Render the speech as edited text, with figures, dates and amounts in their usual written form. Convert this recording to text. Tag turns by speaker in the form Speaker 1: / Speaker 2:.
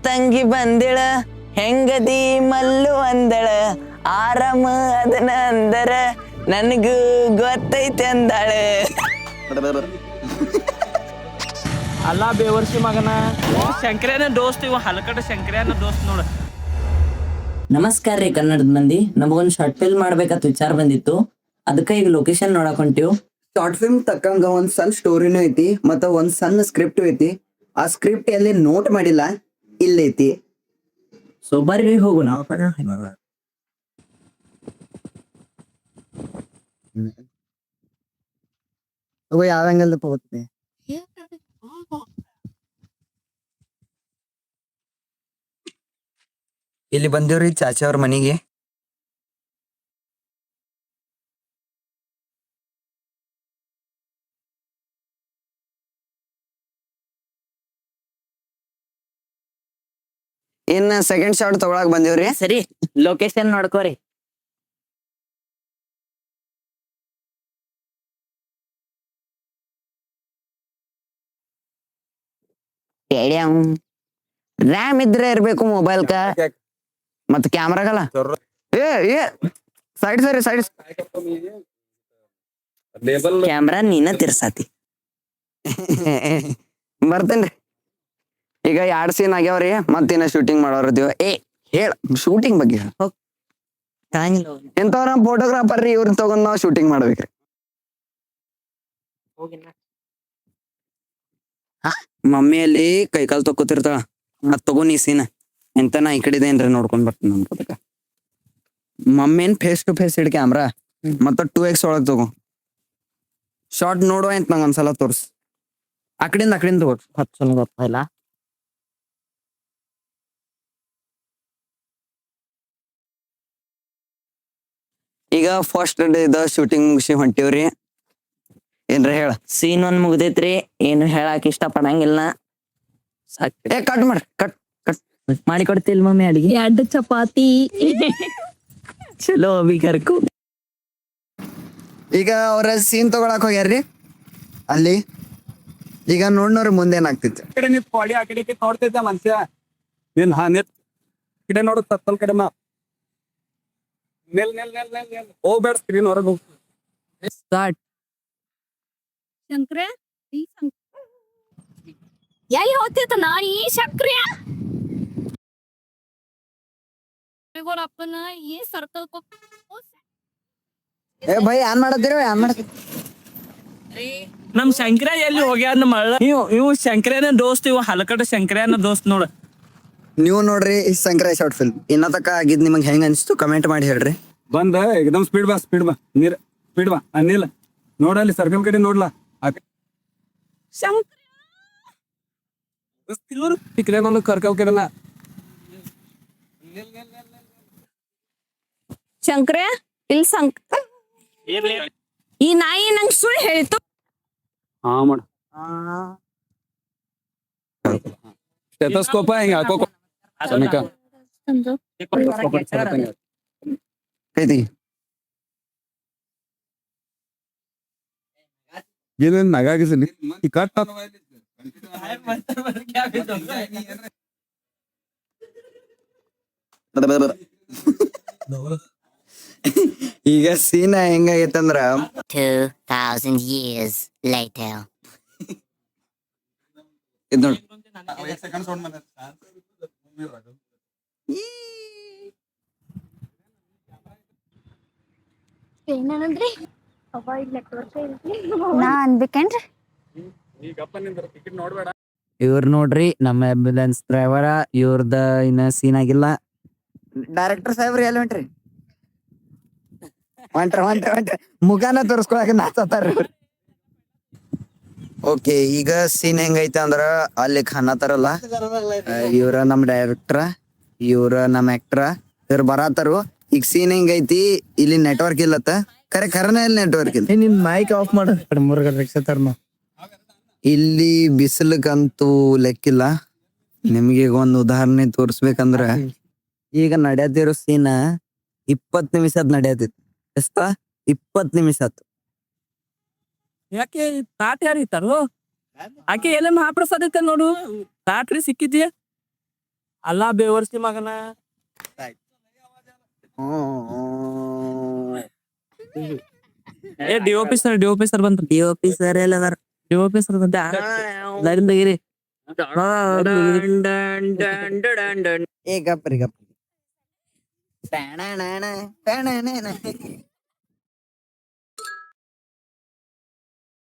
Speaker 1: ತಂಗಿ ಬಂದಿಳ ಹೆಂಗದಿ ಮಲ್ಲು ಅಂದಳ ಆರಾಮ ಅದನ ಅಂದರ ನನಗೂ ಗೊತ್ತೈತೆ ಅಂದಾಳ.
Speaker 2: ಅಲ್ಲ ಬೇವರ್ಸಿ ಮಗನ ಶಂಕರ್ಯಾನ ದೋಸ್ತ್ ಇವ ಹಲಕಟ ಶಂಕರ್ಯಾನ ದೋಸ್ತ್ ನೋಡ.
Speaker 1: ನಮಸ್ಕಾರ ರೀ ಕನ್ನಡದ ಮಂದಿ, ನಮಗೊಂದು ಶಾರ್ಟ್ ಫಿಲ್ಮ್ ಮಾಡ್ಬೇಕಂತ ವಿಚಾರ ಬಂದಿತ್ತು. ಅದಕ್ಕೆ ಈಗ ಲೊಕೇಶನ್ ನೋಡಕ್ ಹೊಂಟಿವ್.
Speaker 3: ಶಾರ್ಟ್ ಫಿಲ್ಮ್ ತಕ್ಕಂಗ ಒಂದ್ ಸಣ್ಣ ಸ್ಟೋರಿನೂ ಐತಿ ಮತ್ತ ಒಂದ್ ಸಣ್ಣ ಸ್ಕ್ರಿಪ್ಟ್ ಐತಿ. ಆ ಸ್ಕ್ರಿಪ್ಟ್ ಎಲ್ಲಿ ನೋಟ್ ಮಾಡಿಲ್ಲ, ಇಲ್ಲೈತಿ.
Speaker 1: ಸೊ ಬರ್ರಿ ಹೋಗೋಣ.
Speaker 3: ಯಾವ ಆಂಗಲ್ ಹೋಗ್ತೀನಿ. ಇಲ್ಲಿ ಬಂದೇವ್ರಿ ಚಾಚಾ ಅವ್ರ ಮನೆಗೆ. ಇನ್ನ ಸೆಕೆಂಡ್ ಶಾಟ್ ತಗೊಳಕ್ ಬಂದೇವ್ರಿ.
Speaker 1: ಸರಿ, ಲೊಕೇಶನ್ ನೋಡ್ಕೋರಿ. ರ್ಯಾಮ್ ಇದ್ರೆ ಇರ್ಬೇಕು ಮೊಬೈಲ್ಕ ಮತ್ ಕ್ಯಾಮ್ರಾಗಲ್ಲ. ಏ ಸೈಡ್ ಸರಿ ಸೈಡ್ ಕ್ಯಾಮ್ರಾ ನೀನ ತಿರ್ಸಾತಿ. ಬರ್ತೇನ್ರಿ. ಈಗ 2 ಸೀನ್ ಆಗ್ಯಾವ್ರಿ, ಮತ್ತಿನ್ನ ಶೂಟಿಂಗ್ ಮಾಡೋರ್ದೀವ. ಹೇಳ ಶೂಟಿಂಗ್ ಬಗ್ಗೆ ಎಂತವ್ರ ಫೋಟೋಗ್ರಾಫರ್ ರೀ, ಇವ್ರನ್ನ ತಗೊಂಡ್ ನಾವ್ ಶೂಟಿಂಗ್ ಮಾಡ್ಬೇಕ್ರಿ. ಮಮ್ಮಿಯಲ್ಲಿ ಕೈಕಾಲ್ ತಕ್ಕೋತಿರ್ತಾಳ, ಅದ್ ತಗೋ ನೀ ಸೀನ್ ಎಂತ ನಾ ಈ ಕಡೆ ಏನ್ರಿ ನೋಡ್ಕೊಂಡ್ ಬರ್ತೀನಿ ನಮ್ಗ. ಮಮ್ಮಿನ್ ಫೇಸ್ ಟು ಫೇಸ್ ಇಡ್ ಕ್ಯಾಮ್ರಾ ಮತ್ತ 2x ಒಳಗ್ ತಗೋ ಶಾರ್ಟ್ ನೋಡುವ ಅಂತ ನಂಗೆ ಒಂದ್ಸಲ ತೋರ್ಸ್. ಆ ಕಡೆಯಿಂದ ತಗೋ. ಸಲ ಗೊತ್ತಾಯಿಲ್ಲ.
Speaker 3: ಈಗ ಫಸ್ಟ್ ಡೇದ ಶೂಟಿಂಗ್ ಮುಗಿಸಿ ಹೊಂಟಿವ್ರಿ. ಏನ್ರ ಹೇಳ.
Speaker 1: ಸೀನ್ 1 ಮುಗ್ದೈತ್ರಿ, ಏನು ಹೇಳಕ್ ಇಷ್ಟ ಪಡಂಗಿಲ್ಲ.
Speaker 3: ಕಟ್ ಮಾಡ್ರಿ, ಕಟ್
Speaker 1: ಮಾಡಿ ಕೊಡ್ತಿಲ್ ಮಮ್ಮಿ ಅಡಿಗೆ. 2 ಚಪಾತಿ ಚಲೋ ಕರ್ಕು.
Speaker 3: ಈಗ ಅವ್ರ ಸೀನ್ ತಗೊಳಕ್ ಹೋಗ್ಯಾರ್ರಿ ಅಲ್ಲಿ. ಈಗ ನೋಡ್ನವ್ರಿ ಮುಂದೇನಾಗ್ತಿತ್ತು.
Speaker 2: ಕಡೆ ನೀ ಪಾಡಿ ಆ ಕಡೆ ನೋಡ್ತಿದ್ದ ಮನುಷ್ಯ ನೀನ್ ಕಡೆ ನೋಡು ತತ್ತಲ್ ಕಡೆ ಹೋಗ್ಬೇಡ ಸ್ಕ್ರೀನ್ ಹೊರಗೆ ಹೋಗ್.
Speaker 1: ಸ್ಟಾರ್ಟ್.
Speaker 4: ಶಂಕ್ರೆ ಯಾಯಿ ಹೋಗ್ತಿತ್ತ ನಾಯಿ ಶಂಕ್ರಿಯ ಅಪ್ಪನ ಈ ಸರ್ಕಲ್
Speaker 3: ಭಯ್ ಏನ್ ಮಾಡತ್ತೀರಿ, ಏನ್ ಮಾಡತ್ತೀರಿ?
Speaker 2: ನಮ್ ಶಂಕರ ಎಲ್ಲಿ ಹೋಗ್ಯಾನ ಮಳ್ಳ. ಇವ್ ಶಂಕರ್ಯಾನ ದೋಸ್ತ್ ಇವ ಹಲಕಟ ಶಂಕರ್ಯಾನ ದೋಸ್ತ್ ನೋಡ.
Speaker 3: ನೀವು ನೋಡ್ರಿ ಈ ಶಂಕರ ಶಾರ್ಟ್ ಫಿಲ್ಮ್ ಇನ್ನ ತಕ ಆಗಿದ್ ನಿಮಗ್ ಹೆಂಗ್ ಅನ್ಸ್ತು ಕಮೆಂಟ್ ಮಾಡಿ ಹೇಳ್ರಿ.
Speaker 5: ಬಂದ ಏಕದಮ್ ಸ್ಪೀಡ್ ಬಾ ನೀರ್ ಸ್ಪೀಡ್ ಬಾ ಅನಿಲ್ ನೋಡಲ್ಲಿ ಸರ್ಕಲ್ ಕಡೆ ನೋಡ್ಲಾ ಕರ್ಕಲ್ ಕಡೆಲ್ಲ.
Speaker 4: ಶಂಕ್ರೆ ಇಲ್ಲಿ ಈ ನಾಯಿ ನಂಗ್ ಸುಳ್ಳು ಹೇಳಿತು.
Speaker 5: ಹಾ ಮಾಡ ಸ್ಟೆಥೋಸ್ಕೋಪ ಹಿಂಗ ಹಾಕೋ
Speaker 3: ಐತಿ.
Speaker 5: ಏನೇನ್ ನಗಾಗಿದ್ದೀನಿ ಈ ಕಟ್
Speaker 3: ಈಗ ಸೀನ ಹೆಂಗಾಗೈತಂದ್ರ
Speaker 6: 2000 years later.
Speaker 3: ಇದ್ ನೋಡ್.
Speaker 4: ಏನಂದ್ರಿ ನಾ ಅನ್ಬೇಕೇನ್ರಿ.
Speaker 1: ಇವ್ರ ನೋಡ್ರಿ ನಮ್ಮ ಆಂಬ್ಯುಲೆನ್ಸ್ ಡ್ರೈವರ. ಇವ್ರದ ಇನ್ನ ಸೀನ್ ಆಗಿಲ್ಲ.
Speaker 3: ಡೈರೆಕ್ಟರ್ ಸಾಹೇಬ್ರಿ ಎಲ್ಲಿ ಹೊಂಟ್ರಿ? ಹೊಂಟ್ರ ಮುಖಾನ ತೋರ್ಸ್ಕೊಳಕ ನಾಚತಾರ. ಓಕೆ, ಈಗ ಸೀನ್ ಹೆಂಗೈತೆ ಅಂದ್ರ ಅಲ್ಲಿ ಖಾನತಾರಲ್ಲ, ಇವ್ರ ನಮ್ ಡೈರೆಕ್ಟ್ರ, ಇವ್ರ ನಮ್ ಆಕ್ಟ್ರ, ಇವ್ರ ಬರಾತಾರು. ಈಗ ಸೀನ್ ಹೆಂಗೈತಿ, ಇಲ್ಲಿ ನೆಟ್ವರ್ಕ್ ಇಲ್ಲತ್ತ. ಖರನ ಇಲ್ಲಿ ನೆಟ್ವರ್ಕ್ ಇಲ್ಲ.
Speaker 1: ನಿನ್ ಮೈಕ್ ಆಫ್ ಮಾಡ.
Speaker 3: ಇಲ್ಲಿ ಬಿಸಿಲಕ್ಕಂತೂ ಲೆಕ್ಕಿಲ್ಲ. ನಿಮ್ಗೆ ಈಗ ಒಂದ್ ಉದಾಹರಣೆ ತೋರ್ಸ್ಬೇಕಂದ್ರ, ಈಗ ನಡೆಯತಿರೋ ಸೀನ್ 20 ನಿಮಿಷದ್ ನಡೆಯತಿತ್ತು. ಎಷ್ಟ 20 ನಿಮಿಷ ಆತು.
Speaker 2: ಯಾಕೆ ತಾಟ್ ಯಾರು ಇತ್ತಾರು? ಆಕೆ ಎಲ್ಲ ಮಹಾಪ್ರಸಾದ ಇತ್ತ ನೋಡು. ಲಾಟ್ರಿ ಸಿಕ್ಕಿದ್ಯಾ ಅಲ್ಲ ಬೇವರ್ಸಿ ಮಗನ ಏ ಡಿಒಪಿ ಸರ್ ಬಂದ್ರು
Speaker 1: ಡಿಒಪಿ ಸರ್ ಎಲ್ಲ
Speaker 2: ಡಿಒಪಿ ಸರ್ ಬಂದ ಲೈನ್ ತೆಗೀರಿ
Speaker 3: ಏ ಗಪ್ರಿ ಗಪ್ರಿ